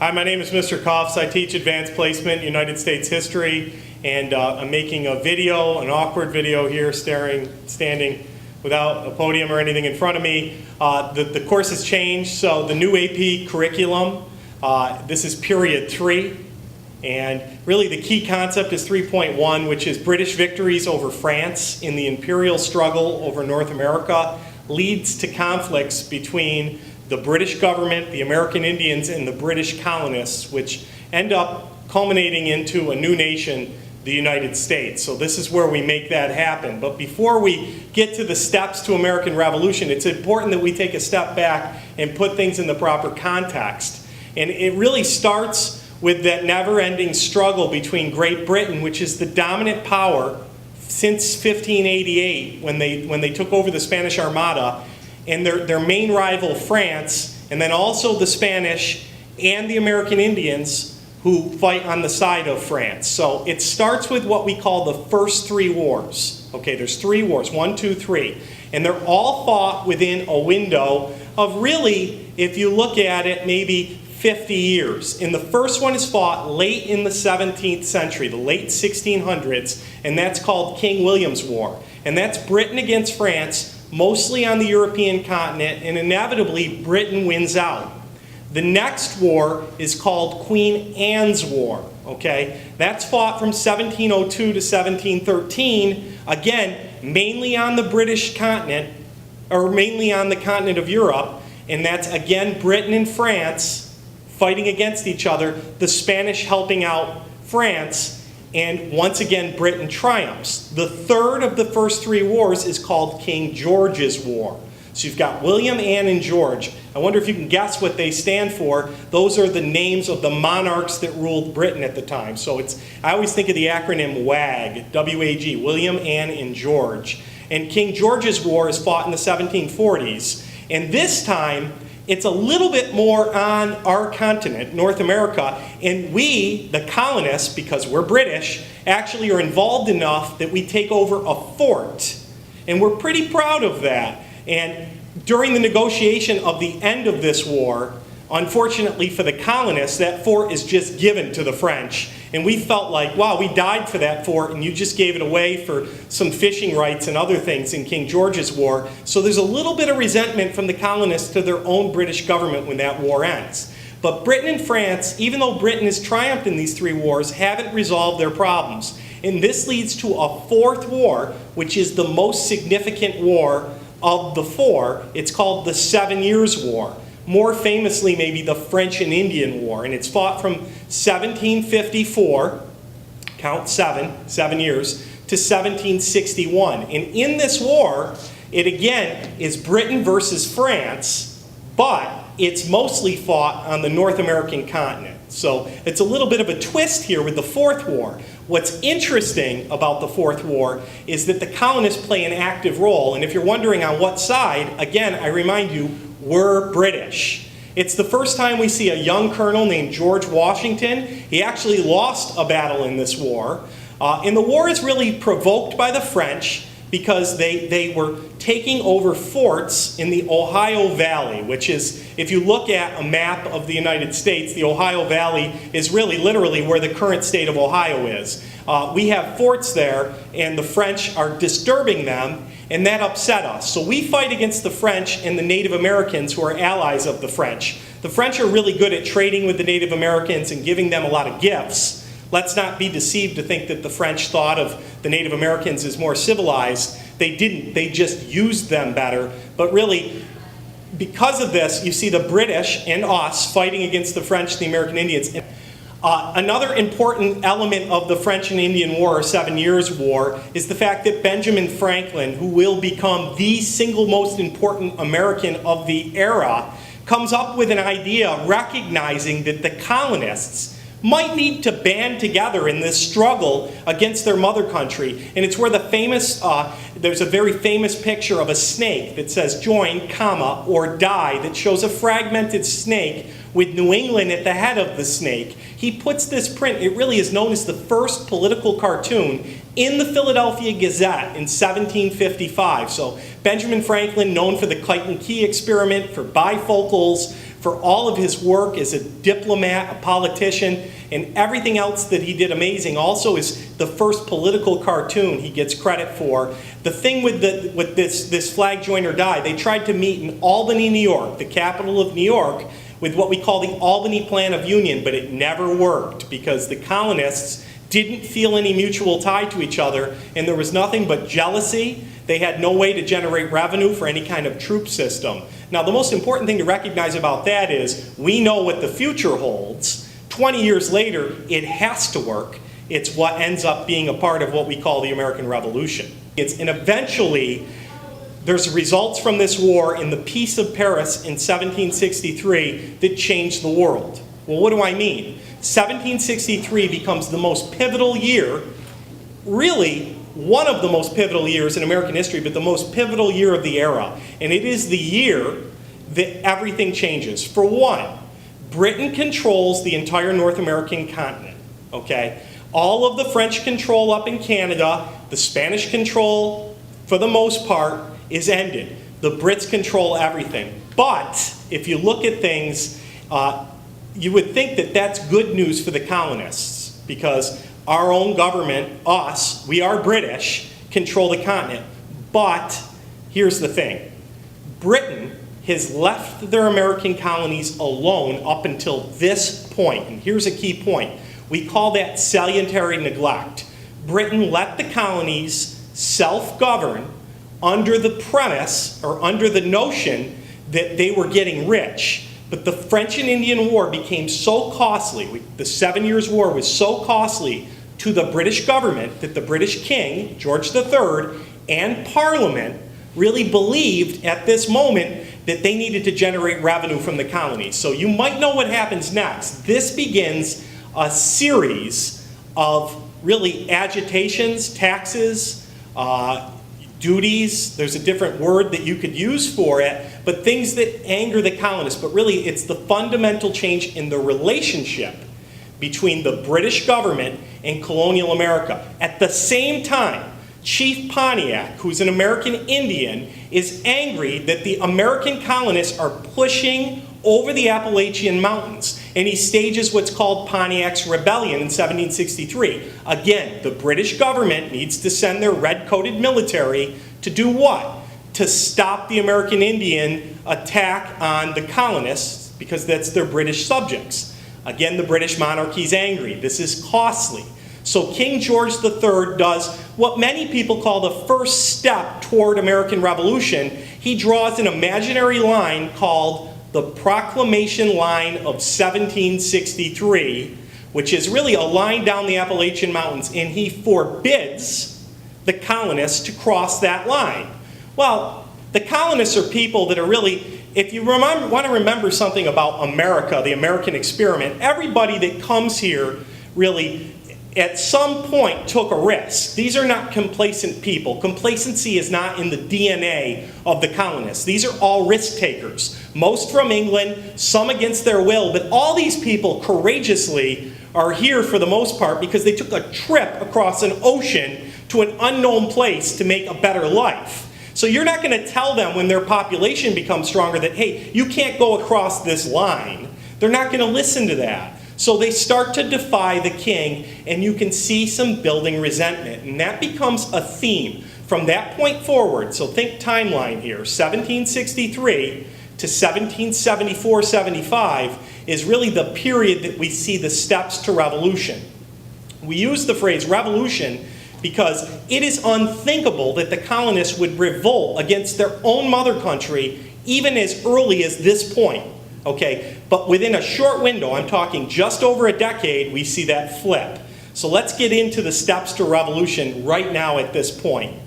Hi, my name is Mr. Kufs. I teach advanced placement, United States history, and I'm making a video, an awkward video here, standing without a podium or anything in front of me. The course has changed, so the new AP curriculum, this is period 3, and really the key concept is 3.1, which is British victories over France in the Imperial Struggle over North America leads to conflicts between the British government, the American Indians, and the British colonists, which end up culminating into a new nation, the United States. So this is where we make that happen. But before we get to the steps to American Revolution, it's important that we take a step back and put things in the proper context. And it really starts with that never-ending struggle between Great Britain, which is the dominant power since 1588, when they took over the Spanish Armada, and their main rival, France, and then also the Spanish and the American Indians who fight on the side of France. So it starts with what we call the first 3 wars. Okay, there's 3 wars, 1, 2, 3. And they're all fought within a window of really, if you look at it, maybe 50 years. And the first one is fought late in the 17th century, the late 1600s, and that's called King William's War. And that's Britain against France, mostly on the European continent, and inevitably Britain wins out. The next war is called Queen Anne's War, okay? That's fought from 1702 to 1713, again, mainly on the British continent, or mainly on the continent of Europe, and that's again Britain and France fighting against each other, the Spanish helping out France, and once again, Britain triumphs. The third of the first 3 wars is called King George's War. So you've got William, Anne, and George. I wonder if you can guess what they stand for. Those are the names of the monarchs that ruled Britain at the time. So I always think of the acronym WAG, W-A-G, William, Anne, and George. And King George's War is fought in the 1740s. And this time, it's a little bit more on our continent, North America, and we, the colonists, because we're British, actually are involved enough that we take over a fort. And we're pretty proud of that. And during the negotiation of the end of this war, unfortunately for the colonists, that fort is just given to the French. And we felt like, wow, we died for that fort and you just gave it away for some fishing rights and other things in King George's War. So there's a little bit of resentment from the colonists to their own British government when that war ends. But Britain and France, even though Britain has triumphed in these 3 wars, haven't resolved their problems. And this leads to a 4th war, which is the most significant war of the 4. It's called the 7 Years' War. More famously, maybe the French and Indian War, and it's fought from 1754, count 7 years, to 1761. And in this war, it again is Britain versus France, but it's mostly fought on the North American continent. So it's a little bit of a twist here with the 4th war. What's interesting about the 4th war is that the colonists play an active role, and if you're wondering on what side, again, I remind you, we're British. It's the first time we see a young colonel named George Washington. He actually lost a battle in this war. And the war is really provoked by the French because they were taking over forts in the Ohio Valley, which is, if you look at a map of the United States, the Ohio Valley is really literally where the current state of Ohio is. We have forts there, and the French are disturbing them, and that upset us. So we fight against the French and the Native Americans who are allies of the French. The French are really good at trading with the Native Americans and giving them a lot of gifts. Let's not be deceived to think that the French thought of the Native Americans as more civilized. They didn't. They just used them better. But really, because of this, you see the British and us fighting against the French and the American Indians. Another important element of the French and Indian War, or 7 Years' War, is the fact that Benjamin Franklin, who will become the single most important American of the era, comes up with an idea recognizing that the colonists might need to band together in this struggle against their mother country. And it's where the famous, there's a very famous picture of a snake that says join, comma, or die, that shows a fragmented snake with New England at the head of the snake. He puts this print, it really is known as the first political cartoon, in the Philadelphia Gazette in 1755. So Benjamin Franklin, known for the kite and key experiment, for bifocals, for all of his work as a diplomat, a politician, and everything else that he did amazing. Also is the first political cartoon he gets credit for. The thing with this flag join or die, they tried to meet in Albany, New York, the capital of New York, with what we call the Albany Plan of Union, but it never worked because the colonists didn't feel any mutual tie to each other, and there was nothing but jealousy. They had no way to generate revenue for any kind of troop system. Now, the most important thing to recognize about that is we know what the future holds. 20 years later, it has to work. It's what ends up being a part of what we call the American Revolution. And eventually, there's results from this war in the Peace of Paris in 1763 that changed the world. Well, what do I mean? 1763 becomes the most pivotal year, really one of the most pivotal years in American history, but the most pivotal year of the era. And it is the year that everything changes. For one, Britain controls the entire North American continent, okay? All of the French control up in Canada, the Spanish control, for the most part, is ended. The Brits control everything. But if you look at things, you would think that that's good news for the colonists because our own government, us, we are British, control the continent. But here's the thing. Britain has left their American colonies alone up until this point. And here's a key point. We call that salutary neglect. Britain let the colonies self-govern under the premise or under the notion that they were getting rich. But the French and Indian War became so costly, the 7 Years' War was so costly to the British government that the British King, George III, and Parliament really believed at this moment that they needed to generate revenue from the colonies. So you might know what happens next. This begins a series of really agitations, taxes, duties. There's a different word that you could use for it, but things that anger the colonists. But really, it's the fundamental change in the relationship between the British government and colonial America. At the same time, Chief Pontiac, who's an American Indian, is angry that the American colonists are pushing over the Appalachian Mountains, and he stages what's called Pontiac's Rebellion in 1763. Again, the British government needs to send their red-coated military to do what? To stop the American Indian attack on the colonists, because that's their British subjects. Again, the British monarchy's angry. This is costly. So King George III does what many people call the first step toward American Revolution. He draws an imaginary line called the Proclamation Line of 1763, which is really a line down the Appalachian Mountains, and he forbids the colonists to cross that line. Well, the colonists are people that are really, if you want to remember something about America, the American experiment, everybody that comes here really at some point took a risk. These are not complacent people. Complacency is not in the DNA of the colonists. These are all risk takers. Most from England, some against their will, but all these people courageously are here for the most part because they took a trip across an ocean to an unknown place to make a better life. So you're not going to tell them when their population becomes stronger that, hey, you can't go across this line. They're not going to listen to that. So they start to defy the king, and you can see some building resentment. And that becomes a theme from that point forward. So think timeline here. 1763 to 1774-75 is really the period that we see the steps to revolution. We use the phrase revolution because it is unthinkable that the colonists would revolt against their own mother country even as early as this point. Okay, but within a short window, I'm talking just over a decade, we see that flip. So let's get into the steps to revolution right now at this point.